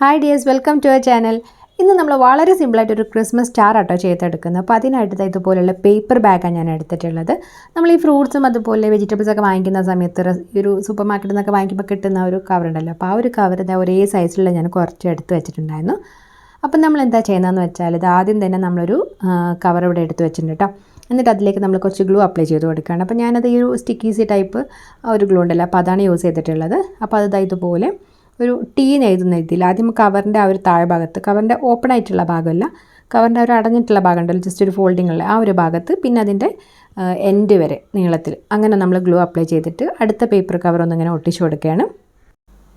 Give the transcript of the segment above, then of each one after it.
Hi dears, welcome to our channel. ഇന്ന് നമ്മൾ വളരെ സിമ്പിളായിട്ടൊരു ക്രിസ്മസ് സ്റ്റാർ ആട്ടോ ചെയ്തെടുക്കുന്നത്. അപ്പോൾ അതിനായിട്ട് ഇതുപോലുള്ള പേപ്പർ ബാഗാണ് ഞാൻ എടുത്തിട്ടുള്ളത്. നമ്മൾ ഈ ഫ്രൂട്ട്സും അതുപോലെ വെജിറ്റബിൾസൊക്കെ വാങ്ങിക്കുന്ന സമയത്ത് ഒരു സൂപ്പർ മാർക്കറ്റിൽ നിന്നൊക്കെ വാങ്ങിക്കുമ്പോൾ കിട്ടുന്ന ഒരു കവറുണ്ടല്ലോ, അപ്പോൾ ആ ഒരു കവർ ഒരേ സൈസിലുള്ള ഞാൻ കുറച്ച് എടുത്ത് വെച്ചിട്ടുണ്ടായിരുന്നു. അപ്പം നമ്മൾ എന്താ ചെയ്യുന്നതെന്ന് വെച്ചാൽ ഇത് ആദ്യം തന്നെ നമ്മളൊരു കവർ ഇവിടെ എടുത്ത് വെച്ചിട്ടുണ്ട് കേട്ടോ. എന്നിട്ട് അതിലേക്ക് നമ്മൾ കുറച്ച് ഗ്ലൂ അപ്ലൈ ചെയ്ത് കൊടുക്കുകയാണ്. അപ്പോൾ ഞാനത് ഈ ഒരു സ്റ്റിക്കീസി ടൈപ്പ് ഒരു ഗ്ലൂ ഉണ്ടല്ലോ, അപ്പോൾ അതാണ് യൂസ് ചെയ്തിട്ടുള്ളത്. അപ്പോൾ അത് ഇതുപോലെ ഒരു ടീൻ എഴുതുന്ന രീതിയിൽ ആദ്യം കവറിൻ്റെ ആ ഒരു താഴ്ഭാഗത്ത്, കവറിൻ്റെ ഓപ്പൺ ആയിട്ടുള്ള ഭാഗമല്ല, കവറിൻ്റെ ഒരു അടഞ്ഞിട്ടുള്ള ഭാഗം ഉണ്ടല്ലോ, ജസ്റ്റ് ഒരു ഫോൾഡിങ് ഉള്ള ആ ഒരു ഭാഗത്ത്, പിന്നെ അതിൻ്റെ എൻഡ് വരെ നീളത്തിൽ അങ്ങനെ നമ്മൾ ഗ്ലൂ അപ്ലൈ ചെയ്തിട്ട് അടുത്ത പേപ്പർ കവർ ഒന്നിങ്ങനെ ഒട്ടിച്ചു കൊടുക്കുകയാണ്.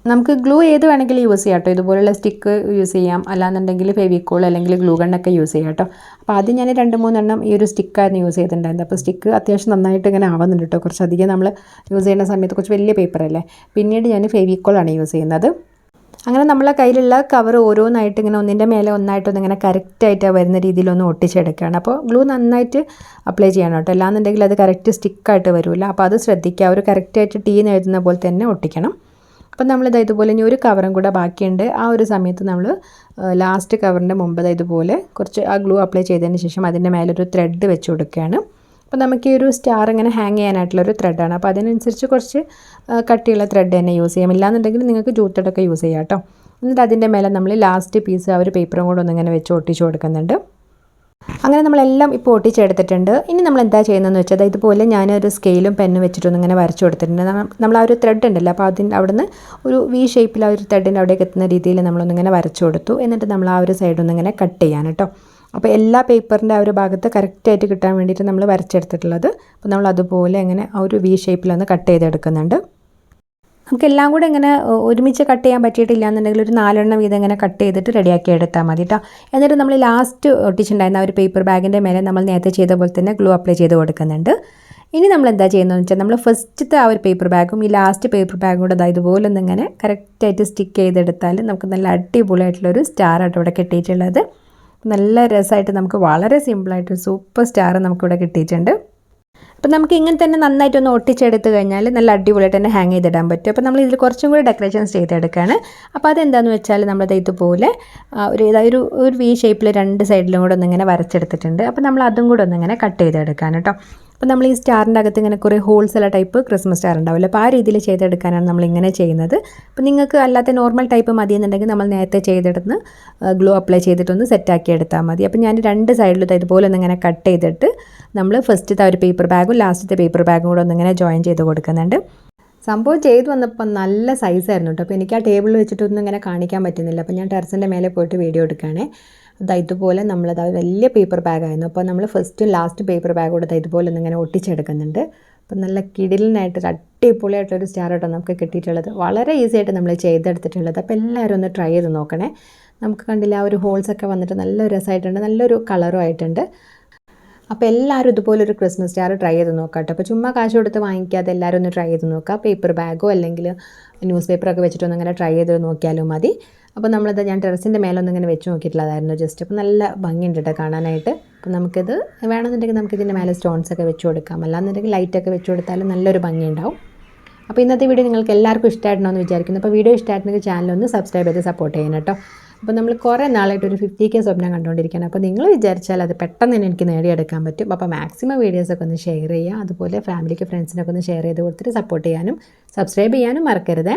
നമുക്ക് ഗ്ലൂ ഏത് വേണമെങ്കിലും യൂസ് ചെയ്യാം കേട്ടോ. ഇതുപോലുള്ള സ്റ്റിക്ക് യൂസ് ചെയ്യാം, അല്ലാന്നുണ്ടെങ്കിൽ ഫെവിക്കോൾ അല്ലെങ്കിൽ ഗ്ലൂ ഗണ്ണൊക്കെ യൂസ് ചെയ്യാം കേട്ടോ. അപ്പോൾ ആദ്യം ഞാൻ 2-3 ഈ ഒരു സ്റ്റിക്കായിരുന്നു യൂസ് ചെയ്തിട്ടുണ്ടായിരുന്നത്. അപ്പോൾ സ്റ്റിക്ക് അത്യാവശ്യം നന്നായിട്ട് ഇങ്ങനെ ആവുന്നുണ്ട് കേട്ടോ. കുറച്ചധികം നമ്മൾ യൂസ് ചെയ്യുന്ന സമയത്ത് കുറച്ച് വലിയ പേപ്പറല്ലേ. പിന്നീട് ഞാൻ ഫെവിക്കോളാണ് യൂസ് ചെയ്യുന്നത്. അങ്ങനെ നമ്മളെ കയ്യിലുള്ള കവർ ഓരോന്നായിട്ട് ഇങ്ങനെ ഒന്നിൻ്റെ മേലെ ഒന്നായിട്ടൊന്ന് ഇങ്ങനെ കറക്റ്റായിട്ട് വരുന്ന രീതിയിലൊന്ന് ഒട്ടിച്ചെടുക്കുകയാണ്. അപ്പോൾ ഗ്ലൂ നന്നായിട്ട് അപ്ലൈ ചെയ്യണം കേട്ടോ, അല്ലാന്നുണ്ടെങ്കിൽ അത് കറക്റ്റ് സ്റ്റിക്കായിട്ട് വരില്ല. അപ്പോൾ അത് ശ്രദ്ധിക്കുക, ഒരു കറക്റ്റായിട്ട് ടീൻ എഴുതുന്ന പോലെ തന്നെ ഒട്ടിക്കണം. അപ്പം നമ്മളിത് ഇതുപോലെ ഇനി ഒരു കവറും കൂടെ ബാക്കിയുണ്ട്. ആ ഒരു സമയത്ത് നമ്മൾ ലാസ്റ്റ് കവറിൻ്റെ മുമ്പ് ഇതുപോലെ കുറച്ച് ആ ഗ്ലൂ അപ്ലൈ ചെയ്തതിന് ശേഷം അതിൻ്റെ മേലൊരു ത്രെഡ് വെച്ച് കൊടുക്കുകയാണ്. അപ്പോൾ നമുക്ക് ഈ ഒരു സ്റ്റാർ ഇങ്ങനെ ഹാങ് ചെയ്യാനായിട്ടുള്ളൊരു ത്രെഡാണ്. അപ്പോൾ അതിനനുസരിച്ച് കുറച്ച് കട്ടിയുള്ള ത്രെഡ് തന്നെ യൂസ് ചെയ്യാം, ഇല്ലാന്നുണ്ടെങ്കിൽ നിങ്ങൾക്ക് ജൂത്തടൊക്കെ യൂസ് ചെയ്യാം കേട്ടോ. എന്നിട്ട് അതിൻ്റെ മേലെ നമ്മൾ ലാസ്റ്റ് പീസ് ആ ഒരു പേപ്പറും കൂടെ ഒന്നിങ്ങനെ വെച്ച് ഒട്ടിച്ച് കൊടുക്കുന്നുണ്ട്. അങ്ങനെ നമ്മളെല്ലാം ഇപ്പോൾ ഒട്ടിച്ചെടുത്തിട്ടുണ്ട്. ഇനി നമ്മൾ എന്താ ചെയ്യുന്നതെന്ന് വെച്ചാൽ ഇതുപോലെ ഞാനൊരു സ്കെയിലും പെന്നും വെച്ചിട്ടൊന്നും ഇങ്ങനെ വരച്ചു കൊടുത്തിട്ടുണ്ട്. നമ്മൾ ആ ഒരു ത്രെഡ് ഉണ്ടല്ലോ, അപ്പോൾ അവിടുന്ന് ഒരു വി ഷേപ്പിൽ ആ ഒരു ത്രെഡിൻ്റെ അവിടേക്ക് എത്തുന്ന രീതിയിൽ നമ്മളൊന്നിങ്ങനെ വരച്ചു കൊടുത്തു. എന്നിട്ട് നമ്മൾ ആ ഒരു സൈഡൊന്നിങ്ങനെ കട്ട് ചെയ്യാൻ കേട്ടോ. അപ്പോൾ എല്ലാ പേപ്പറിൻ്റെ ആ ഒരു ഭാഗത്ത് കറക്റ്റായിട്ട് കിട്ടാൻ വേണ്ടിയിട്ട് നമ്മൾ വരച്ചെടുത്തിട്ടുള്ളത്. അപ്പോൾ നമ്മൾ അതുപോലെ അങ്ങനെ ആ ഒരു വി ഷേപ്പിലൊന്ന് കട്ട് ചെയ്തെടുക്കുന്നുണ്ട്. നമുക്കെല്ലാം കൂടെ ഇങ്ങനെ ഒരുമിച്ച് കട്ട് ചെയ്യാൻ പറ്റിയിട്ടില്ല എന്നുണ്ടെങ്കിൽ ഒരു 4 വീതം ഇങ്ങനെ കട്ട് ചെയ്തിട്ട് റെഡിയാക്കി എടുത്താൽ മതി കേട്ടോ. എന്നിട്ട് നമ്മൾ ലാസ്റ്റ് ഒട്ടിച്ചിട്ടുണ്ടായിരുന്ന ആ ഒരു പേപ്പർ ബാഗിൻ്റെ മേലെ നമ്മൾ നേരത്തെ ചെയ്ത പോലെ തന്നെ ഗ്ലൂ അപ്ലൈ ചെയ്ത് കൊടുക്കുന്നുണ്ട്. ഇനി നമ്മൾ എന്താ ചെയ്യുന്നതെന്ന് വെച്ചാൽ നമ്മൾ ഫസ്റ്റത്തെ ആ ഒരു പേപ്പർ ബാഗും ഈ ലാസ്റ്റ് പേപ്പർ ബാഗും കൂടെ ഇതുപോലെ ഒന്നിങ്ങനെ കറക്റ്റായിട്ട് സ്റ്റിക്ക് ചെയ്തെടുത്താൽ നമുക്ക് നല്ല അടിപൊളിയായിട്ടുള്ളൊരു സ്റ്റാറായിട്ട് ഇവിടെ കിട്ടിയിട്ടുള്ളത്. നല്ല രസമായിട്ട് നമുക്ക് വളരെ സിമ്പിളായിട്ട് സൂപ്പർ സ്റ്റാർ നമുക്കിവിടെ കിട്ടിയിട്ടുണ്ട്. അപ്പോൾ നമുക്ക് ഇങ്ങനെ തന്നെ നന്നായിട്ടൊന്ന് ഒട്ടിച്ചെടുത്ത് കഴിഞ്ഞാൽ നല്ല അടിപൊളിയായിട്ട് തന്നെ ഹാങ് ചെയ്തിടാൻ പറ്റും. അപ്പോൾ നമ്മൾ ഇതിൽ കുറച്ചും കൂടി ഡെക്കറേഷൻസ് ചെയ്തെടുക്കുകയാണ്. അപ്പോൾ അതെന്താണെന്ന് വെച്ചാൽ നമ്മളത് ഇതുപോലെ ഒരു വി ഷേപ്പിൽ 2 സൈഡിലും കൂടെ ഒന്നിങ്ങനെ വരച്ചെടുത്തിട്ടുണ്ട്. അപ്പോൾ നമ്മൾ അതും കൂടെ ഒന്നിങ്ങനെ കട്ട് ചെയ്തെടുക്കാൻ കേട്ടോ. അപ്പോൾ നമ്മൾ ഈ സ്റ്റാറിൻ്റെ അകത്ത് ഇങ്ങനെ കുറേ ഹോൾസുള്ള ടൈപ്പ് ക്രിസ്മസ് സ്റ്റാർ ഉണ്ടാവില്ല, അപ്പോൾ ആ രീതിയിൽ ചെയ്തെടുക്കാനാണ് നമ്മളിങ്ങനെ ചെയ്യുന്നത്. അപ്പോൾ നിങ്ങൾക്ക് അല്ലാത്ത നോർമൽ ടൈപ്പ് മതി എന്നുണ്ടെങ്കിൽ നമ്മൾ നേരത്തെ ചെയ്തെടുത്ത് ഗ്ലൂ അപ്ലൈ ചെയ്തിട്ടൊന്ന് സെറ്റാക്കി എടുത്താൽ മതി. അപ്പോൾ ഞാൻ 2 സൈഡിലും ഇതുപോലെ ഒന്നിങ്ങനെ കട്ട് ചെയ്തിട്ട് നമ്മൾ ഫസ്റ്റത്തെ ഒരു പേപ്പർ ബാഗും ലാസ്റ്റത്തെ പേപ്പർ ബാഗും കൂടെ ഒന്നിങ്ങനെ ജോയിൻ ചെയ്ത് കൊടുക്കുന്നുണ്ട്. സംഭവം ചെയ്ത് വന്നപ്പോൾ നല്ല സൈസായിരുന്നു കേട്ടോ. അപ്പോൾ എനിക്ക് ആ ടേബിളിൽ വെച്ചിട്ടൊന്നും ഇങ്ങനെ കാണിക്കാൻ പറ്റുന്നില്ല. അപ്പോൾ ഞാൻ ടെറസിൻ്റെ മേലെ പോയിട്ട് വീഡിയോ എടുക്കുകയാണേ. ഇതുപോലെ നമ്മളത് വലിയ പേപ്പർ ബാഗായിരുന്നു. അപ്പോൾ നമ്മൾ ഫസ്റ്റും ലാസ്റ്റ് പേപ്പർ ബാഗ് കൂടെ ഇതുപോലെ ഒന്നിങ്ങനെ ഒട്ടിച്ചെടുക്കുന്നുണ്ട്. അപ്പോൾ നല്ല കിടിലിനായിട്ട് അടിപൊളിയായിട്ടൊരു സ്റ്റാർ കേട്ടോ നമുക്ക് കിട്ടിയിട്ടുള്ളത്. വളരെ ഈസി ആയിട്ട് നമ്മൾ ചെയ്തെടുത്തിട്ടുള്ളത്. അപ്പോൾ എല്ലാവരും ഒന്ന് ട്രൈ ചെയ്ത് നോക്കണേ. നമുക്ക് കണ്ടില്ല ആ ഒരു ഹോൾസൊക്കെ വന്നിട്ട് നല്ല രസമായിട്ടുണ്ട്, നല്ലൊരു കളറും ആയിട്ടുണ്ട്. അപ്പോൾ എല്ലാവരും ഇതുപോലൊരു ക്രിസ്മസ് സ്റ്റാർ ട്രൈ ചെയ്ത് നോക്കാം കേട്ടോ. അപ്പോൾ ചുമ്മാ കാശ് കൊടുത്ത് വാങ്ങിക്കാതെ എല്ലാവരും ഒന്ന് ട്രൈ ചെയ്ത് നോക്കുക. പേപ്പർ ബാഗോ അല്ലെങ്കിൽ ന്യൂസ് പേപ്പറൊക്കെ വെച്ചിട്ടൊന്നിങ്ങനെ ട്രൈ ചെയ്ത് നോക്കിയാലും മതി. അപ്പോൾ നമ്മളത് ഞാൻ ടെറസിൻ്റെ മേലൊന്നിങ്ങനെ വെച്ച് നോക്കിയിട്ടുള്ളതായിരുന്നു ജസ്റ്റ്. അപ്പോൾ നല്ല ഭംഗിയുണ്ട് കേട്ടോ കാണാനായിട്ട്. അപ്പോൾ നമുക്കിത് വേണമെന്നുണ്ടെങ്കിൽ നമുക്കിതിൻ്റെ മേലെ സ്റ്റോൺസൊക്കെ വെച്ച് കൊടുക്കാം, അല്ലാന്നുണ്ടെങ്കിൽ ലൈറ്റൊക്കെ വെച്ച് കൊടുത്താലും നല്ലൊരു ഭംഗിയുണ്ടാവും. അപ്പോൾ ഇന്നത്തെ വീഡിയോ നിങ്ങൾക്ക് എല്ലാവർക്കും ഇഷ്ടമായിട്ടുണ്ടോ എന്ന് വിചാരിക്കുന്നു. അപ്പോൾ വീഡിയോ ഇഷ്ടമായിട്ടുണ്ടെങ്കിൽ ചാനലൊന്ന് സബ്സ്ക്രൈബ് ചെയ്ത് സപ്പോർട്ട് ചെയ്യണം കേട്ടോ. അപ്പോൾ നമ്മൾ കുറേ നാളായിട്ട് ഒരു 50K സ്വപ്നം കണ്ടുകൊണ്ടിരിക്കുകയാണ്. അപ്പോൾ നിങ്ങൾ വിചാരിച്ചാൽ അത് പെട്ടെന്ന് തന്നെ എനിക്ക് നേടിയെടുക്കാൻ പറ്റും. അപ്പോൾ മാക്സിമം വീഡിയോസൊക്കെ ഒന്ന് ഷെയർ ചെയ്യുക, അതുപോലെ ഫാമിലിക്ക് ഫ്രണ്ട്സിനൊക്കെ ഒന്ന് ഷെയർ ചെയ്ത് കൊടുത്തിട്ട് സപ്പോർട്ട് ചെയ്യാനും സബ്സ്ക്രൈബ് ചെയ്യാനും മറക്കരുത്.